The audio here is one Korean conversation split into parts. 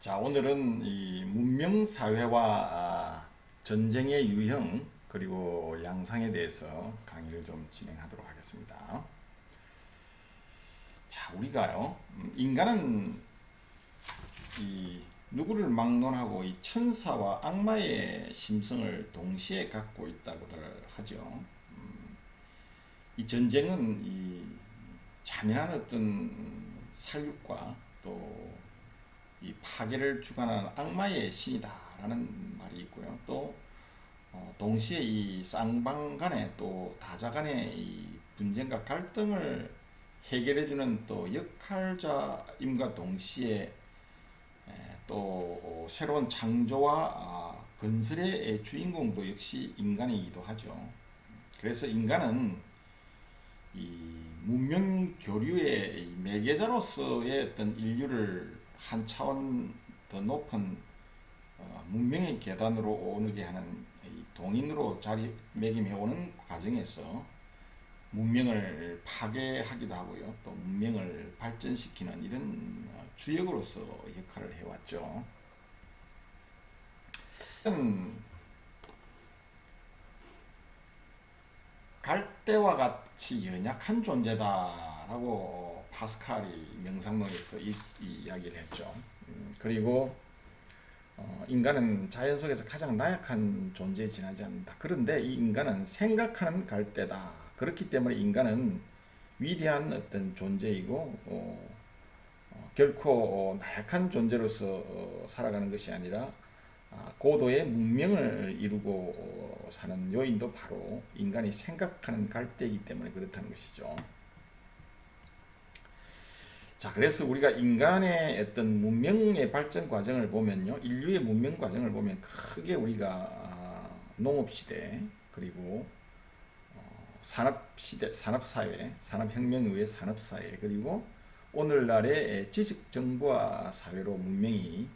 자, 오늘은 이 문명 사회와 전쟁의 유형 그리고 양상에 대해서 강의를 좀 진행하도록 하겠습니다. 자, 우리가요, 인간은 이 누구를 막론하고 이 천사와 악마의 심성을 동시에 갖고 있다고들 하죠. 이 전쟁은 이 잔인한 어떤 살육과 또 이 파괴를 주관하는 악마의 신이다라는 말이 있고요. 또 동시에 이 쌍방 간의 또 다자 간의 이 분쟁과 갈등을 해결해주는 또 역할자임과 동시에 또 새로운 창조와 건설의 주인공도 역시 인간이기도 하죠. 그래서 인간은 이 문명 교류의 매개자로서의 어떤 인류를 한 차원 더 높은 문명의 계단으로 오르게 하는 이 동인으로 자리매김해오는 과정에서 문명을 파괴하기도 하고요. 또 문명을 발전시키는 이런 주역으로서 역할을 해왔죠. 갈대와 같이 연약한 존재다라고 파스칼이 명상록에서 이 이야기를 했죠. 그리고 인간은 자연 속에서 가장 나약한 존재에 지나지 않는다. 그런데 이 인간은 생각하는 갈대다. 그렇기 때문에 인간은 위대한 어떤 존재이고 결코 나약한 존재로서 살아가는 것이 아니라 고도의 문명을 이루고 사는 요인도 바로 인간이 생각하는 갈대이기 때문에 그렇다는 것이죠. 자, 그래서 우리가 인간의 어떤 문명의 발전 과정을 보면요, 인류의 문명 과정을 보면 크게 우리가 농업시대, 그리고 산업시대, 산업사회, 산업혁명에 의해 산업사회, 그리고 오늘날의 지식정보화 사회로 문명이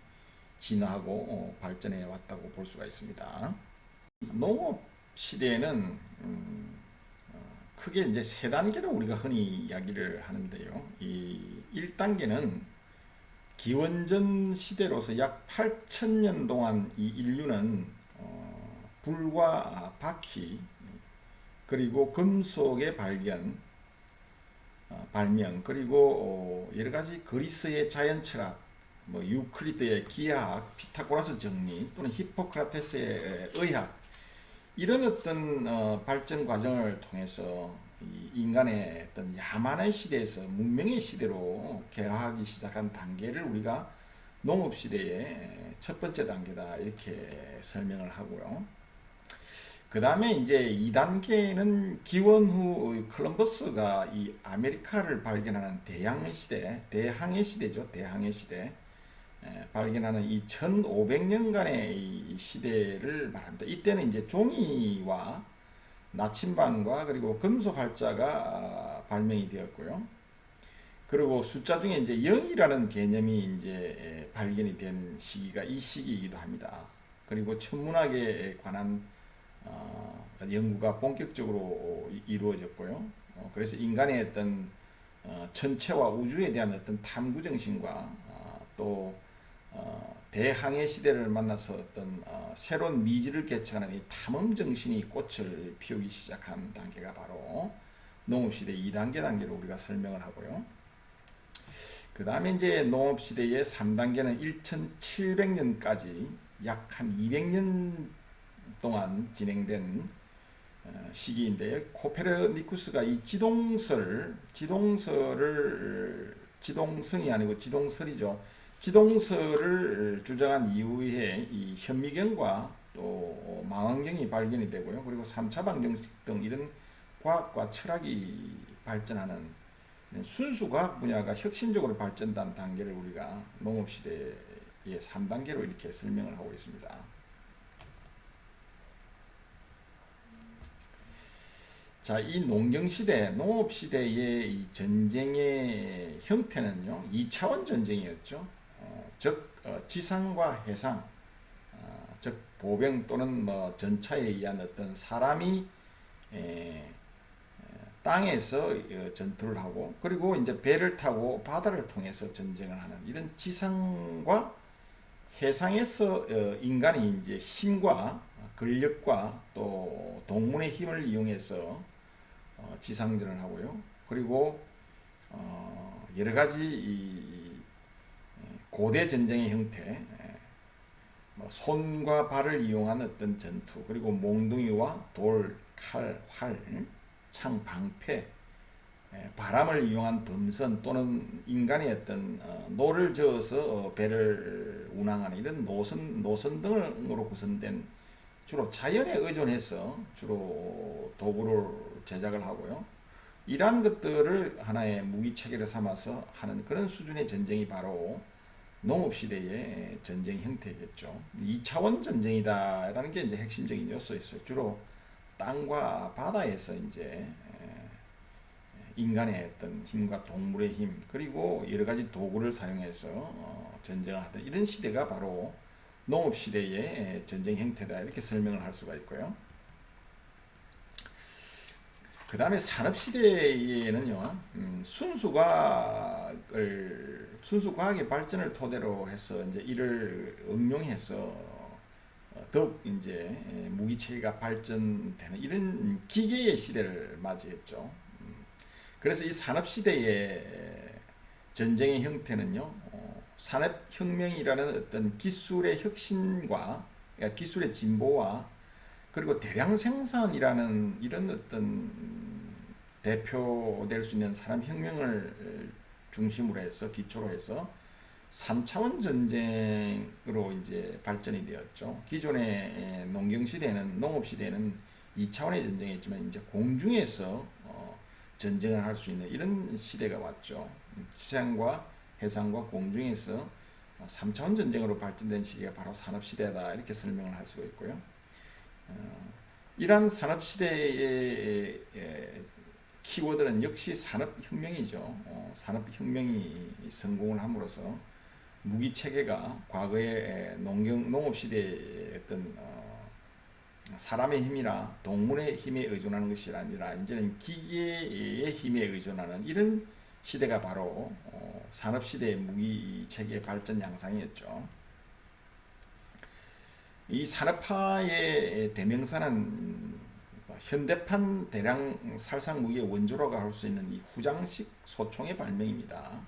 진화하고 발전해 왔다고 볼 수가 있습니다. 농업시대에는 크게 이제 세 단계로 우리가 흔히 이야기를 하는데요. 이 1단계는 기원전 시대로서 약 8천년 동안 이 인류는 불과 바퀴 그리고 금속의 발명 그리고 여러 가지 그리스의 자연 철학, 뭐 유클리드의 기하학, 피타고라스 정리 또는 히포크라테스의 의학 이런 어떤 발전 과정을 통해서 이 인간의 어떤 야만의 시대에서 문명의 시대로 개화하기 시작한 단계를 우리가 농업 시대의 첫 번째 단계다 이렇게 설명을 하고요. 그 다음에 이제 2단계는 기원 후 콜럼버스가 이 아메리카를 발견하는 대항해 시대죠. 대항해 시대. 발견하는 이 1500년간의 이 시대를 말합니다. 이때는 이제 종이와 나침반과 그리고 금속 활자가 발명이 되었고요. 그리고 숫자 중에 이제 0이라는 개념이 이제 발견이 된 시기가 이 시기이기도 합니다. 그리고 천문학에 관한 연구가 본격적으로 이루어졌고요. 그래서 인간의 어떤 천체와 우주에 대한 어떤 탐구 정신과 또 대항해 시대를 만나서 어떤 새로운 미지를 개척하는 이 탐험 정신이 꽃을 피우기 시작한 단계가 바로 농업시대 2단계 단계로 우리가 설명을 하고요. 그 다음에 이제 농업시대의 3단계는 1700년까지 약 한 200년 동안 진행된 시기인데요. 코페르니쿠스가 이 지동성이 아니고 지동설이죠. 지동설을 주장한 이후에 이 현미경과 또 망원경이 발견이 되고요. 그리고 3차 방정식 등 이런 과학과 철학이 발전하는 순수과학 분야가 혁신적으로 발전한 단계를 우리가 농업시대의 3단계로 이렇게 설명을 하고 있습니다. 자, 이 농경시대, 농업시대의 이 전쟁의 형태는요, 2차원 전쟁이었죠. 즉, 지상과 해상, 즉, 보병 또는 뭐 전차에 의한 어떤 사람이 에, 땅에서 전투를 하고, 그리고 이제 배를 타고 바다를 통해서 전쟁을 하는 이런 지상과 해상에서 인간이 이제 힘과 근력과 또 동문의 힘을 이용해서 지상전을 하고요. 그리고 여러 가지 이 고대 전쟁의 형태, 뭐 손과 발을 이용한 어떤 전투, 그리고 몽둥이와 돌, 칼, 활, 창, 방패, 바람을 이용한 범선 또는 인간의 어떤 노를 저어서 배를 운항하는 이런 노선 등으로 구성된 주로 자연에 의존해서 주로 도구를 제작을 하고요. 이러한 것들을 하나의 무기 체계를 삼아서 하는 그런 수준의 전쟁이 바로 농업시대의 전쟁 형태겠죠. 2차원 전쟁이다라는 게 이제 핵심적인 요소였어요. 주로 땅과 바다에서 이제 인간의 어떤 힘과 동물의 힘 그리고 여러 가지 도구를 사용해서 전쟁을 하던 이런 시대가 바로 농업시대의 전쟁 형태다 이렇게 설명을 할 수가 있고요. 그 다음에 산업시대에는요, 순수과학의 발전을 토대로 해서 이제 이를 응용해서 더욱 이제 무기체계가 발전되는 이런 기계의 시대를 맞이했죠. 그래서 이 산업시대의 전쟁의 형태는요, 산업혁명이라는 어떤 기술의 혁신과, 그러니까 기술의 진보와 그리고 대량 생산이라는 이런 어떤 대표될 수 있는 산업혁명을 중심으로 해서 기초로 해서 3차원 전쟁으로 이제 발전이 되었죠. 기존의 농경시대는 농업시대는 2차원의 전쟁이었지만 이제 공중에서 전쟁을 할 수 있는 이런 시대가 왔죠. 지상과 해상과 공중에서 3차원 전쟁으로 발전된 시기가 바로 산업시대다 이렇게 설명을 할 수가 있고요. 이러한 산업시대의 키워드는 역시 산업혁명이죠. 산업혁명이 성공을 함으로써 무기체계가 과거의 농업시대의 어떤 사람의 힘이나 동물의 힘에 의존하는 것이 아니라 이제는 기계의 힘에 의존하는 이런 시대가 바로 산업시대의 무기체계 발전 양상이었죠. 이 산업화의 대명사는 현대판 대량 살상 무기의 원조라고 할 수 있는 이 후장식 소총의 발명입니다.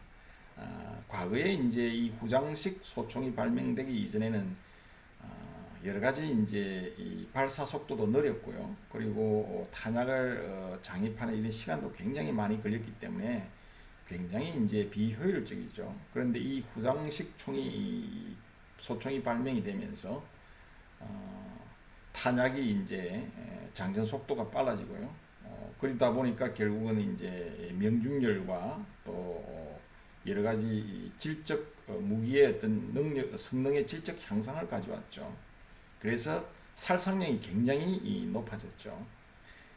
과거에 이제 이 후장식 소총이 발명되기 이전에는 여러 가지 이제 이 발사 속도도 느렸고요. 그리고 탄약을 장입하는 이런 시간도 굉장히 많이 걸렸기 때문에 굉장히 이제 비효율적이죠. 그런데 이 후장식 소총이 발명이 되면서 탄약이 이제 장전 속도가 빨라지고요. 그러다 보니까 결국은 이제 명중률과 또 여러 가지 질적 무기의 어떤 성능의 질적 향상을 가져왔죠. 그래서 살상력이 굉장히 높아졌죠.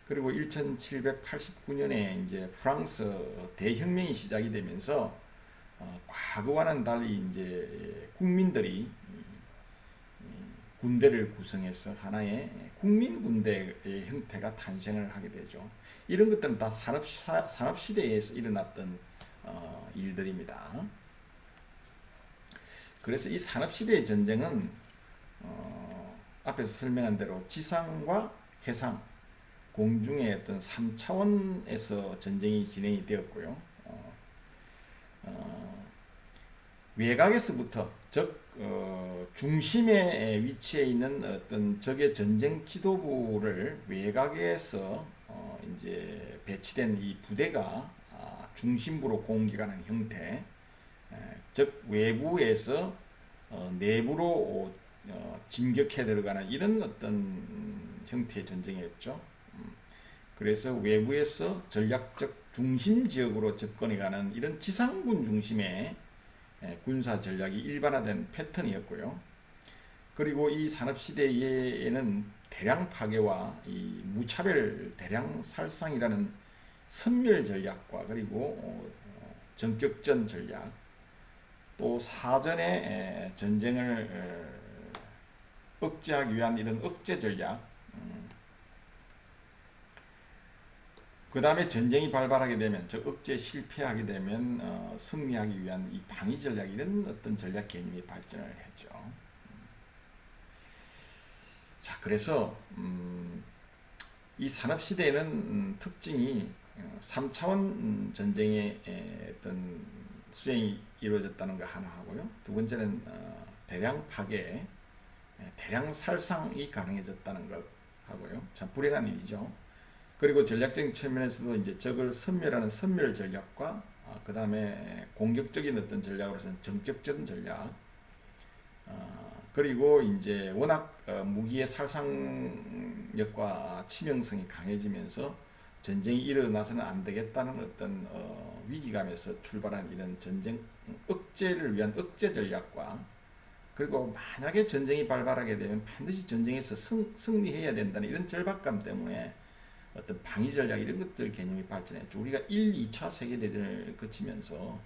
그리고 1789년에 이제 프랑스 대혁명이 시작이 되면서 과거와는 달리 이제 국민들이 군대를 구성해서 하나의 국민 군대의 형태가 탄생을 하게 되죠. 이런 것들은 다 산업시대에서 일어났던 일들입니다. 그래서 이 산업시대의 전쟁은 앞에서 설명한 대로 지상과 해상, 공중의 어떤 3차원에서 전쟁이 진행이 되었고요. 외곽에서부터 즉 중심에 위치해 있는 어떤 적의 전쟁 지도부를 외곽에서 이제 배치된 이 부대가 중심부로 공격하는 형태, 즉 외부에서 내부로 진격해 들어가는 이런 어떤 형태의 전쟁이었죠. 그래서 외부에서 전략적 중심 지역으로 접근해가는 이런 지상군 중심의 군사 전략이 일반화된 패턴이었고요. 그리고 이 산업시대에는 대량 파괴와 이 무차별 대량 살상이라는 선멸 전략과 그리고 전격전 전략, 또 사전에 전쟁을 억제하기 위한 이런 억제 전략, 그 다음에 전쟁이 발발하게 되면 즉 억제 실패하게 되면 승리하기 위한 이 방위 전략 이런 어떤 전략 개념이 발전을 했죠. 자, 그래서 이 산업시대에는 특징이 3차원 전쟁의 어떤 수행이 이루어졌다는 거 하나 하고요. 두 번째는 대량 파괴, 대량 살상이 가능해졌다는 것 하고요. 참 불행한 일이죠. 그리고 전략적인 측면에서도 이제 적을 섬멸하는 섬멸 전략과 그 다음에 공격적인 어떤 전략으로서는 정격적인 전략, 그리고 이제 워낙 무기의 살상력과 치명성이 강해지면서 전쟁이 일어나서는 안 되겠다는 어떤 위기감에서 출발한 이런 전쟁 억제를 위한 억제 전략과, 그리고 만약에 전쟁이 발발하게 되면 반드시 전쟁에서 승리해야 된다는 이런 절박감 때문에 어떤 방위 전략 이런 것들 개념이 발전했죠. 우리가 1, 2차 세계대전을 거치면서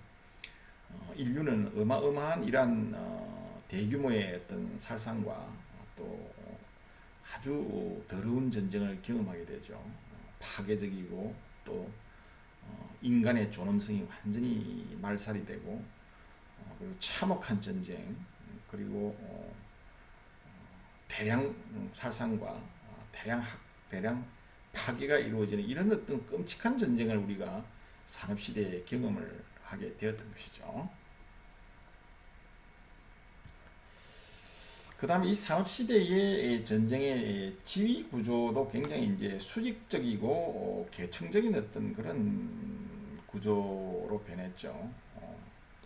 인류는 어마어마한 이러한 대규모의 어떤 살상과 또 아주 더러운 전쟁을 경험하게 되죠. 파괴적이고 또 인간의 존엄성이 완전히 말살이 되고, 그리고 참혹한 전쟁, 그리고 대량 살상과 대량 파괴가 이루어지는 이런 어떤 끔찍한 전쟁을 우리가 산업시대에 경험을 하게 되었던 것이죠. 그 다음에 이 산업시대의 전쟁의 지위 구조도 굉장히 이제 수직적이고 계층적인 어떤 그런 구조로 변했죠.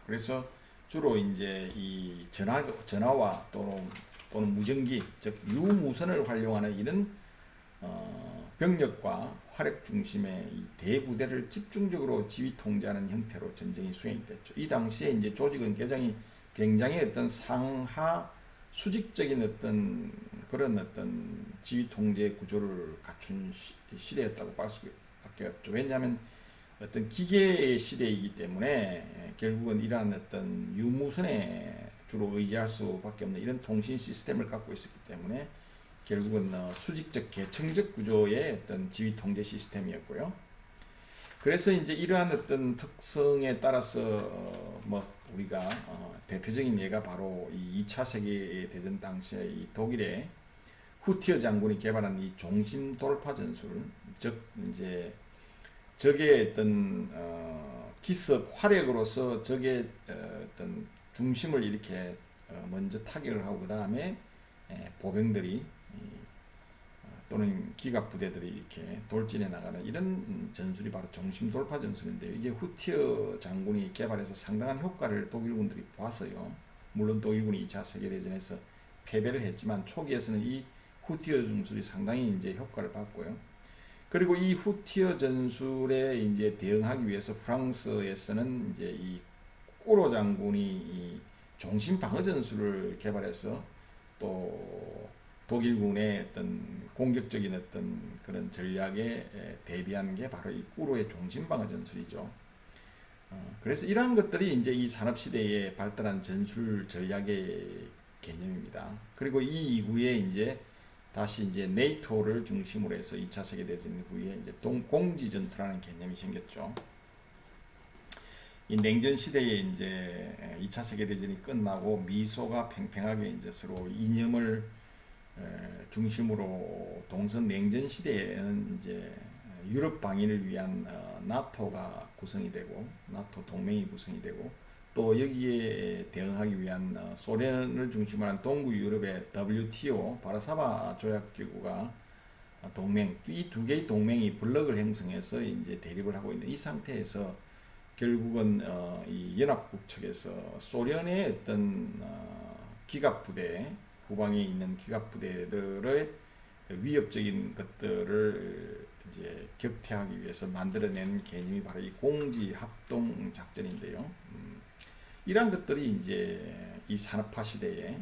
그래서 주로 이제 이 전화와 또는 무전기, 즉 유무선을 활용하는 이런 병력과 화력 중심의 이 대부대를 집중적으로 지휘 통제하는 형태로 전쟁이 수행이 됐죠. 이 당시에 이제 조직은 굉장히 어떤 상하 수직적인 어떤 그런 어떤 지휘 통제 구조를 갖춘 시대였다고 볼 수밖에 없죠. 왜냐하면 어떤 기계의 시대이기 때문에 결국은 이러한 어떤 유무선에 주로 의지할 수밖에 없는 이런 통신 시스템을 갖고 있었기 때문에 결국은 수직적 계층적 구조의 어떤 지휘 통제 시스템이었고요. 그래서 이제 이러한 어떤 특성에 따라서 뭐 우리가 대표적인 예가 바로 이 2차 세계대전 당시에 이 독일의 후티어 장군이 개발한 이 종심 돌파 전술, 즉 이제 적의 어떤 기습 화력으로서 적의 어떤 중심을 이렇게 먼저 타격을 하고 그 다음에 보병들이 또는 기갑 부대들이 이렇게 돌진해 나가는 이런 전술이 바로 종심 돌파 전술인데요. 이게 후티어 장군이 개발해서 상당한 효과를 독일군들이 보았어요. 물론 독일군이 2차 세계대전에서 패배를 했지만 초기에서는 이 후티어 전술이 상당히 이제 효과를 봤고요. 그리고 이 후티어 전술에 이제 대응하기 위해서 프랑스에서는 이제 이 꾸로 장군이 이 종심 방어 전술을 개발해서 또 독일군의 어떤 공격적인 어떤 그런 전략에 대비한 게 바로 이 꾸로의 종심 방어 전술이죠. 그래서 이러한 것들이 이제 이 산업시대에 발달한 전술 전략의 개념입니다. 그리고 이 이후에 이제 다시 이제 네이토를 중심으로 해서 2차 세계대전 후에 이제 공지 전투라는 개념이 생겼죠. 이 냉전 시대에 이제 2차 세계대전이 끝나고 미소가 팽팽하게 이제 서로 이념을 중심으로 동서 냉전 시대에는 이제 유럽 방위를 위한 나토가 구성이 되고 나토 동맹이 구성이 되고 또 여기에 대응하기 위한 소련을 중심으로 한 동구 유럽의 WTO 바르샤바 조약기구가 동맹, 이 두 개의 동맹이 블록을 형성해서 이제 대립을 하고 있는 이 상태에서 결국은 이 연합국 측에서 소련의 어떤 기갑부대, 후방에 있는 기갑부대들의 위협적인 것들을 이제 격퇴하기 위해서 만들어낸 개념이 바로 이 공지 합동 작전인데요. 이러한 것들이 이제 이 산업 시대에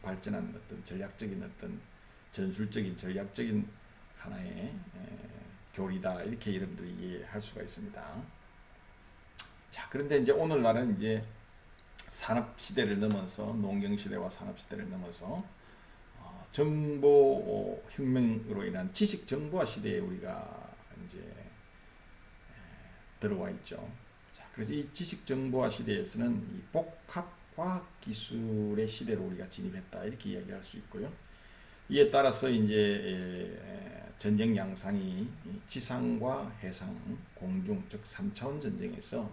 발전한 어떤 전략적인 어떤 전술적인 전략적인 하나의 교리다, 이렇게 여러분들이 이해할 수가 있습니다. 자, 그런데 이제 오늘날은 이제 산업 시대를 넘어서 농경 시대와 산업 시대를 넘어서 정보 혁명으로 인한 지식 정보화 시대에 우리가 이제 들어와 있죠. 자, 그래서 이 지식 정보화 시대에서는 이 복합 과학 기술의 시대로 우리가 진입했다, 이렇게 이야기할 수 있고요. 이에 따라서 이제 전쟁 양상이 지상과 해상, 공중, 즉 3차원 전쟁에서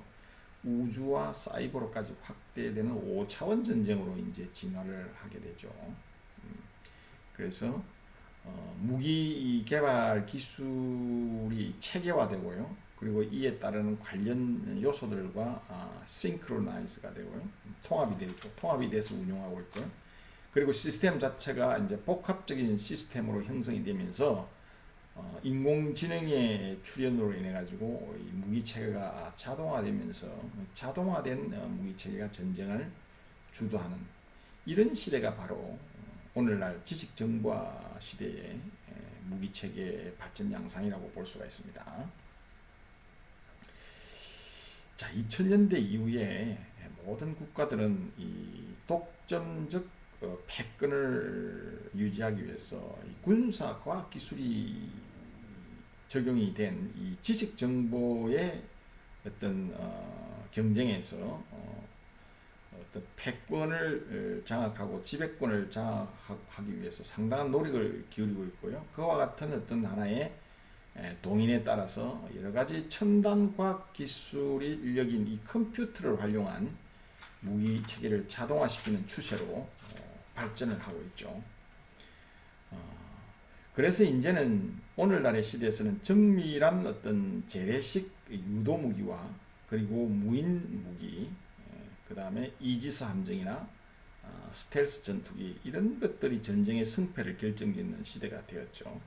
우주와 사이버로까지 확대되는 5차원 전쟁으로 이제 진화를 하게 되죠. 그래서 무기 개발 기술이 체계화되고요. 그리고 이에 따르는 관련 요소들과 싱크로나이즈가 되고요. 통합이 돼서 운용하고 있고요. 그리고 시스템 자체가 이제 복합적인 시스템으로 형성이 되면서 인공지능의 출현으로 인해 가지고 이 무기 체계가 자동화되면서 자동화된 무기 체계가 전쟁을 주도하는 이런 시대가 바로 오늘날 지식 정보화 시대의 무기 체계의 발전 양상이라고 볼 수가 있습니다. 자, 2000년대 이후에 모든 국가들은 이 독점적 패권을 유지하기 위해서 군사 과학 기술이 적용이 된 이 지식 정보의 어떤 경쟁에서 어떤 패권을 장악하고 지배권을 장악하기 위해서 상당한 노력을 기울이고 있고요. 그와 같은 어떤 하나의 동인에 따라서 여러 가지 첨단 과학 기술이 인력인 이 컴퓨터를 활용한 무기 체계를 자동화시키는 추세로 발전을 하고 있죠. 그래서 이제는 오늘날의 시대에서는 정밀한 어떤 재래식 유도 무기와 그리고 무인 무기, 그 다음에 이지스 함정이나 스텔스 전투기 이런 것들이 전쟁의 승패를 결정짓는 시대가 되었죠.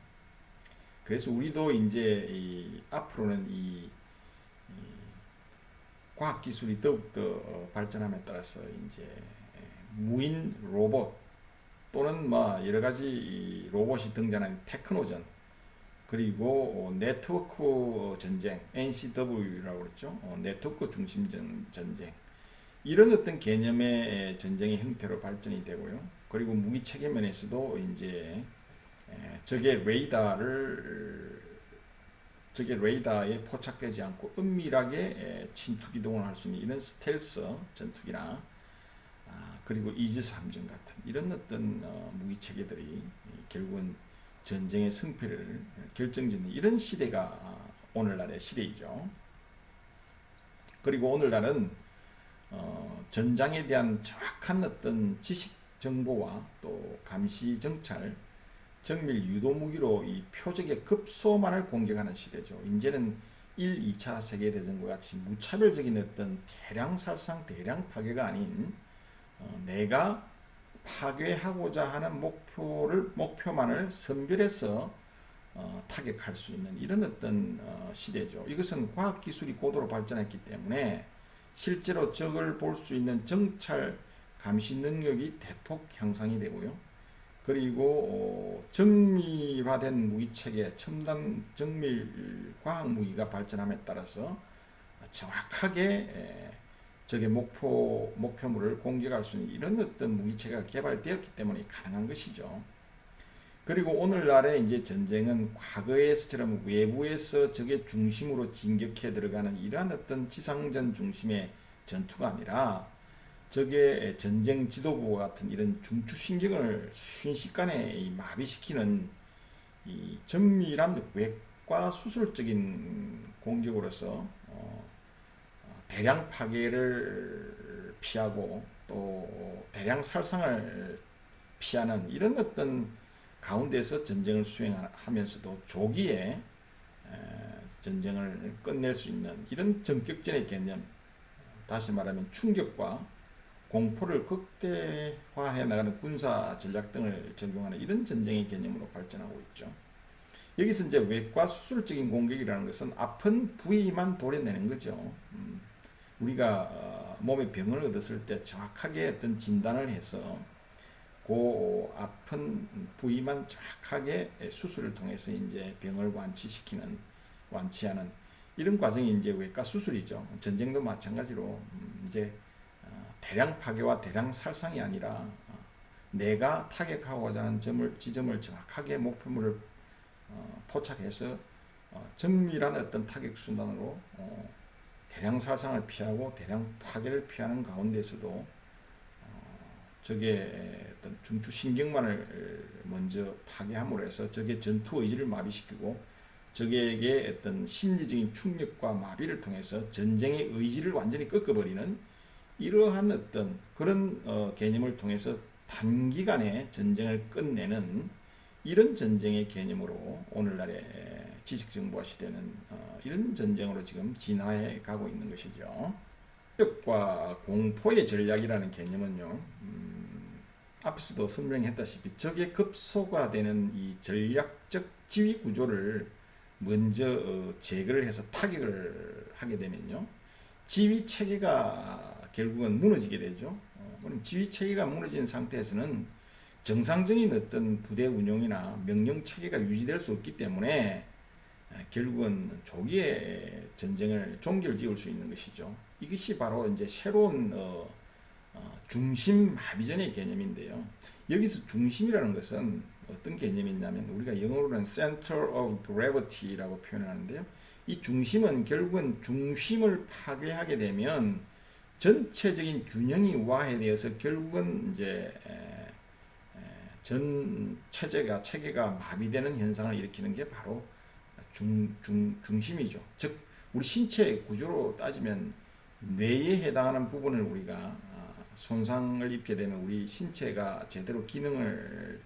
그래서 우리도 이제 앞으로는 이 과학 기술이 더욱더 발전함에 따라서 이제 무인 로봇 또는 뭐 여러 가지 로봇이 등장하는 테크노전 그리고 네트워크 전쟁 NCW라고 그랬죠. 네트워크 중심 전쟁 이런 어떤 개념의 전쟁의 형태로 발전이 되고요. 그리고 무기 체계 면에서도 이제 적의 레이더에 포착되지 않고 은밀하게 침투 기동을 할 수 있는 이런 스텔스 전투기나 그리고 이지스 함정 같은 이런 어떤 무기 체계들이 결국은 전쟁의 승패를 결정짓는 이런 시대가 오늘날의 시대이죠. 그리고 오늘날은 전장에 대한 정확한 어떤 지식 정보와 또 감시 정찰 정밀 유도 무기로 이 표적의 급소만을 공격하는 시대죠. 이제는 1, 2차 세계대전과 같이 무차별적인 어떤 대량 살상, 대량 파괴가 아닌 내가 파괴하고자 하는 목표만을 선별해서 타격할 수 있는 이런 어떤 시대죠. 이것은 과학기술이 고도로 발전했기 때문에 실제로 적을 볼 수 있는 정찰 감시 능력이 대폭 향상이 되고요. 그리고 정밀화된 무기체계, 첨단 정밀 과학 무기가 발전함에 따라서 정확하게 적의 목표물을 공격할 수 있는 이런 어떤 무기체계가 개발되었기 때문에 가능한 것이죠. 그리고 오늘날의 이제 전쟁은 과거에서처럼 외부에서 적의 중심으로 진격해 들어가는 이러한 어떤 지상전 중심의 전투가 아니라 적의 전쟁 지도부와 같은 이런 중추신경을 순식간에 마비시키는 이 정밀한 외과 수술적인 공격으로서 대량 파괴를 피하고 또 대량 살상을 피하는 이런 어떤 가운데서 전쟁을 수행하면서도 조기에 전쟁을 끝낼 수 있는 이런 전격전의 개념, 다시 말하면 충격과 공포를 극대화해 나가는 군사 전략 등을 적용하는 이런 전쟁의 개념으로 발전하고 있죠. 여기서 이제 외과 수술적인 공격이라는 것은 아픈 부위만 도려내는 거죠. 우리가 몸에 병을 얻었을 때 정확하게 어떤 진단을 해서 그 아픈 부위만 정확하게 수술을 통해서 이제 병을 완치하는 이런 과정이 이제 외과 수술이죠. 전쟁도 마찬가지로 이제 대량 파괴와 대량 살상이 아니라 내가 타격하고자 하는 지점을 정확하게 목표물을 포착해서 정밀한 어떤 타격 수단으로 대량 살상을 피하고 대량 파괴를 피하는 가운데서도 적의 어떤 중추신경만을 먼저 파괴함으로 해서 적의 전투 의지를 마비시키고 적에게 어떤 심리적인 충격과 마비를 통해서 전쟁의 의지를 완전히 꺾어버리는 이러한 어떤 그런 개념을 통해서 단기간에 전쟁을 끝내는 이런 전쟁의 개념으로 오늘날의 지식정보화 시대는 이런 전쟁으로 지금 진화해 가고 있는 것이죠. 과 공포의 전략이라는 개념은요, 앞에서도 설명했다시피 적의 급소화되는 이 전략적 지휘 구조를 먼저 제거를 해서 타격을 하게 되면요, 지휘 체계가 결국은 무너지게 되죠. 그럼 지휘 체계가 무너진 상태에서는 정상적인 어떤 부대 운용이나 명령 체계가 유지될 수 없기 때문에 결국은 조기에 전쟁을 종결 지을 수 있는 것이죠. 이것이 바로 이제 새로운 중심 마비전의 개념인데요. 여기서 중심이라는 것은 어떤 개념이 있냐면 우리가 영어로는 center of gravity라고 표현하는데요. 이 중심은 결국은 중심을 파괴하게 되면 전체적인 균형이 와해되어서 결국은 이제 전 체계가 마비되는 현상을 일으키는 게 바로 중심이죠. 즉 우리 신체 구조로 따지면 뇌에 해당하는 부분을 우리가 손상을 입게 되면 우리 신체가 제대로 기능을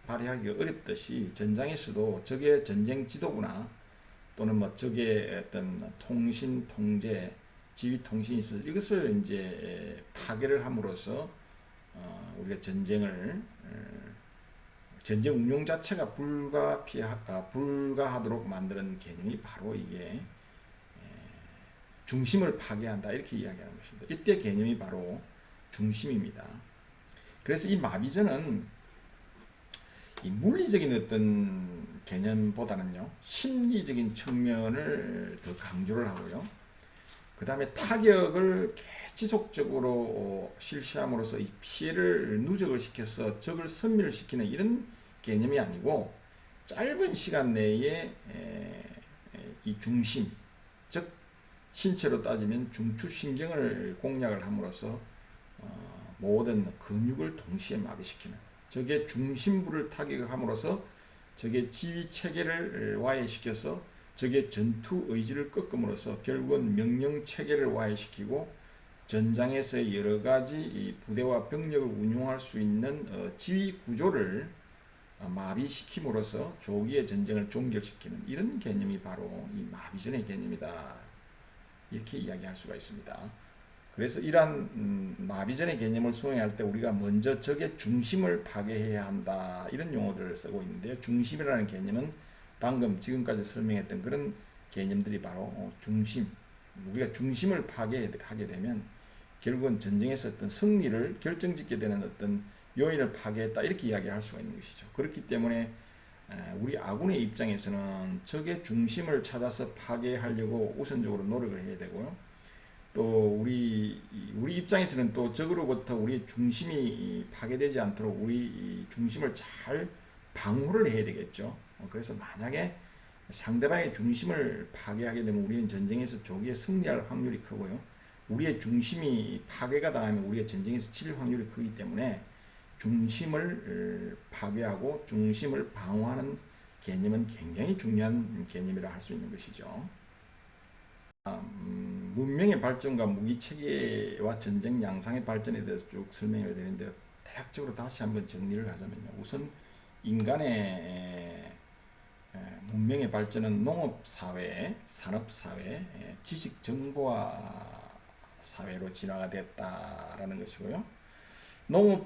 발휘하기가 어렵듯이 전장에서도 적의 전쟁 지도부나 또는 뭐 적의 어떤 통신 통제 지휘 통신이 있어 이것을 이제 파괴를 함으로써 우리가 전쟁 운용 자체가 불가하도록 만드는 개념이 바로 이게 중심을 파괴한다 이렇게 이야기하는 것입니다. 이때 개념이 바로 중심입니다. 그래서 이 마비전은 이 물리적인 어떤 개념보다는요 심리적인 측면을 더 강조를 하고요. 그 다음에 타격을 지속적으로 실시함으로써 이 피해를 누적을 시켜서 적을 섬멸시키는 이런 개념이 아니고 짧은 시간 내에 이 중심, 즉 신체로 따지면 중추신경을 공략을 함으로써 모든 근육을 동시에 마비시키는 적의 중심부를 타격함으로써 적의 지휘 체계를 와해시켜서 적의 전투 의지를 꺾음으로써 결국은 명령 체계를 와해시키고 전장에서의 여러 가지 부대와 병력을 운용할 수 있는 지휘 구조를 마비시킴으로써 조기에 전쟁을 종결시키는 이런 개념이 바로 이 마비전의 개념이다. 이렇게 이야기할 수가 있습니다. 그래서 이러한 마비전의 개념을 수행할 때 우리가 먼저 적의 중심을 파괴해야 한다. 이런 용어들을 쓰고 있는데요. 중심이라는 개념은 방금 지금까지 설명했던 그런 개념들이 바로 중심, 우리가 중심을 파괴하게 되면 결국은 전쟁에서 어떤 승리를 결정짓게 되는 어떤 요인을 파괴했다 이렇게 이야기할 수가 있는 것이죠. 그렇기 때문에 우리 아군의 입장에서는 적의 중심을 찾아서 파괴하려고 우선적으로 노력을 해야 되고요. 또 우리 입장에서는 또 적으로부터 우리 중심이 파괴되지 않도록 우리 중심을 잘 방어를 해야 되겠죠. 그래서 만약에 상대방의 중심을 파괴하게 되면 우리는 전쟁에서 조기에 승리할 확률이 크고요. 우리의 중심이 파괴가 당하면 우리의 전쟁에서 질 확률이 크기 때문에 중심을 파괴하고 중심을 방어하는 개념은 굉장히 중요한 개념이라 할 수 있는 것이죠. 문명의 발전과 무기체계와 전쟁 양상의 발전에 대해서 쭉 설명을 드리는데 대략적으로 다시 한번 정리를 하자면요. 우선 인간의 문명의 발전은 농업사회, 산업사회, 지식정보화 사회로 진화가 됐다라는 것이고요. 농업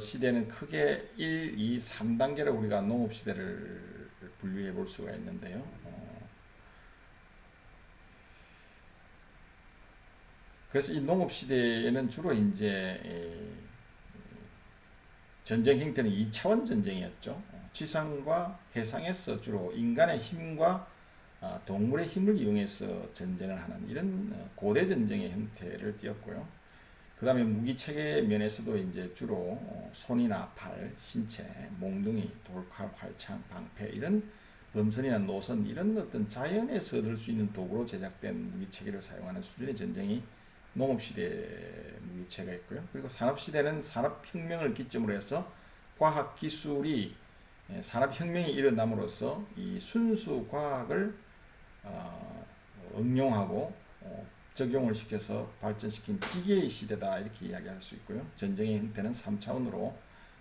시대는 크게 1, 2, 3단계로 우리가 농업 시대를 분류해 볼 수가 있는데요. 그래서 이 농업 시대에는 주로 이제 전쟁 형태는 2차원 전쟁이었죠. 지상과 해상에서 주로 인간의 힘과 동물의 힘을 이용해서 전쟁을 하는 이런 고대 전쟁의 형태를 띄었고요. 그 다음에 무기체계 면에서도 이제 주로 손이나 팔, 신체, 몽둥이, 돌칼, 활창, 방패 이런 범선이나 노선 이런 어떤 자연에서 얻을 수 있는 도구로 제작된 무기체계를 사용하는 수준의 전쟁이 농업시대 무기체가 있고요. 그리고 산업시대는 산업혁명을 기점으로 해서 과학기술이 산업혁명이 일어남으로써 이 순수 과학을 응용하고 적용을 시켜서 발전시킨 기계의 시대다 이렇게 이야기할 수 있고요. 전쟁의 형태는 3차원으로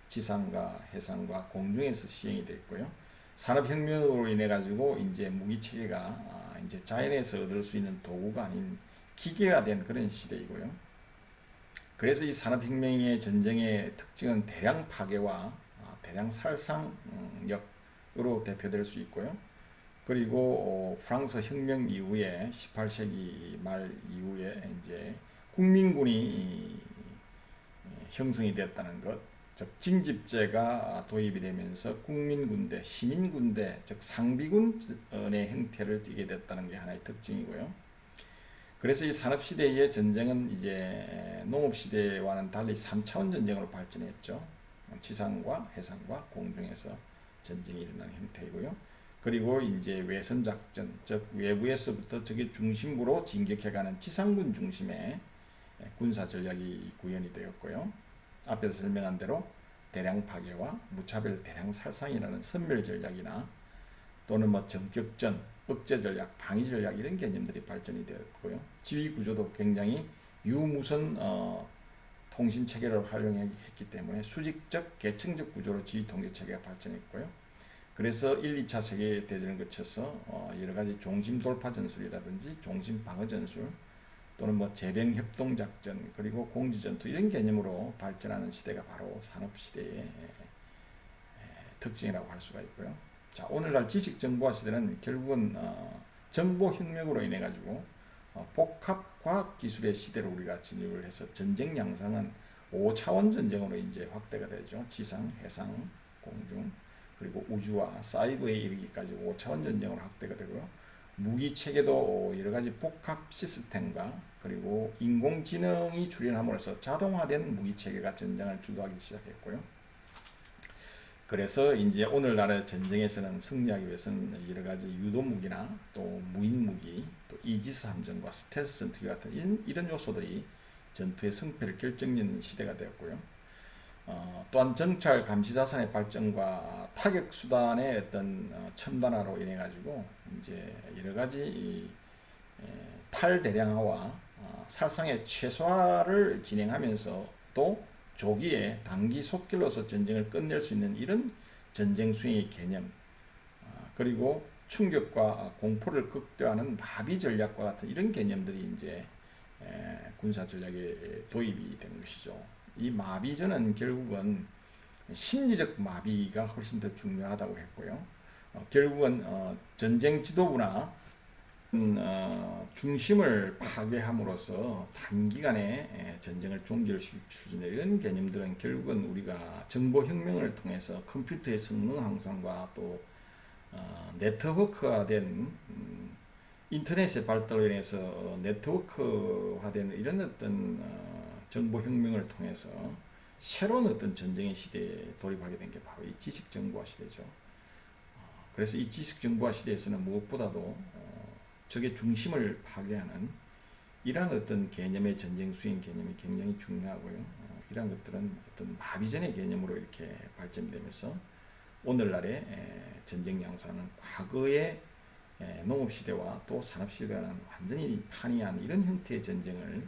지상과 해상과 공중에서 시행이 됐고요. 산업혁명으로 인해 가지고 이제 무기체계가 이제 자연에서 얻을 수 있는 도구가 아닌 기계가 된 그런 시대이고요. 그래서 이 산업혁명의 전쟁의 특징은 대량 파괴와 대량 살상력으로 대표될 수 있고요. 그리고 프랑스 혁명 이후에 18세기 말 이후에 이제 국민군이 형성이 됐다는 것, 즉 징집제가 도입이 되면서 국민군대, 시민군대, 즉 상비군의 형태를 띠게 됐다는 게 하나의 특징이고요. 그래서 이 산업시대의 전쟁은 이제 농업시대와는 달리 3차원 전쟁으로 발전했죠. 지상과 해상과 공중에서 전쟁이 일어나는 형태이고요. 그리고 이제 외선작전, 즉 외부에서부터 적의 중심부로 진격해가는 지상군 중심의 군사 전략이 구현이 되었고요. 앞에서 설명한 대로 대량 파괴와 무차별 대량 살상이라는 선멸 전략이나 또는 뭐 전격전, 억제 전략, 방위 전략 이런 개념들이 발전이 되었고요. 지휘 구조도 굉장히 유무선 통신 체계를 활용했기 때문에 수직적, 계층적 구조로 지휘 통제 체계가 발전했고요. 그래서 1, 2차 세계대전을 거쳐서 여러 가지 종심 돌파 전술이라든지 종심 방어 전술 또는 뭐 재병 협동 작전 그리고 공지 전투 이런 개념으로 발전하는 시대가 바로 산업 시대의 특징이라고 할 수가 있고요. 자, 오늘날 지식 정보화 시대는 결국은 정보 혁명으로 인해 가지고 복합 과학 기술의 시대로 우리가 진입을 해서 전쟁 양상은 5차원 전쟁으로 이제 확대가 되죠. 지상, 해상, 공중 그리고 우주와 사이버에 이르기까지 5차원 전쟁으로 확대가 되고요. 무기 체계도 여러 가지 복합 시스템과 그리고 인공지능이 출현함으로써 자동화된 무기 체계가 전쟁을 주도하기 시작했고요. 그래서 이제 오늘날의 전쟁에서는 승리하기 위해서는 여러 가지 유도 무기나 또 무인 무기, 또 이지스 함정과 스텔스 전투기 같은 이런 요소들이 전투의 승패를 결정짓는 시대가 되었고요. 또한 정찰 감시 자산의 발전과 타격 수단의 어떤 첨단화로 인해 가지고 이제 여러 가지 탈대량화와 살상의 최소화를 진행하면서도 조기에 단기 속결로서 전쟁을 끝낼 수 있는 이런 전쟁 수행의 개념, 그리고 충격과 공포를 극대화하는 마비 전략과 같은 이런 개념들이 이제 군사 전략에 도입이 되는 것이죠. 이 마비전은 결국은 심리적 마비가 훨씬 더 중요하다고 했고요. 결국은 전쟁 지도부나 중심을 파괴함으로써 단기간에 전쟁을 종결시킬 수 있는 이런 개념들은 결국은 우리가 정보혁명을 통해서 컴퓨터의 성능 향상과 또 네트워크화된 인터넷의 발달로 인해서 네트워크화된 이런 어떤 정보혁명을 통해서 새로운 어떤 전쟁의 시대에 돌입하게 된 게 바로 이 지식정보화 시대죠. 그래서 이 지식정보화 시대에서는 무엇보다도 적의 중심을 파괴하는 이러한 어떤 개념의 전쟁 수행 개념이 굉장히 중요하고요. 이러한 것들은 어떤 마비전의 개념으로 이렇게 발전되면서 오늘날의 전쟁 양상은 과거의 농업시대와 또 산업시대와는 완전히 판이한 이런 형태의 전쟁으로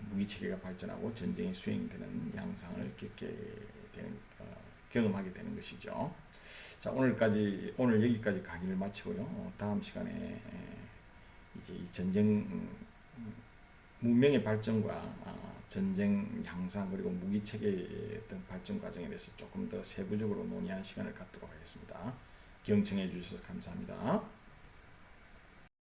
무기체계가 발전하고 전쟁이 수행되는 양상을 경험하게 되는 것이죠. 자, 오늘 여기까지 강의를 마치고요. 다음 시간에 이제 이 전쟁 문명의 발전과 전쟁 양상 그리고 무기 체계의 어떤 발전 과정에 대해서 조금 더 세부적으로 논의하는 시간을 갖도록 하겠습니다. 경청해 주셔서 감사합니다.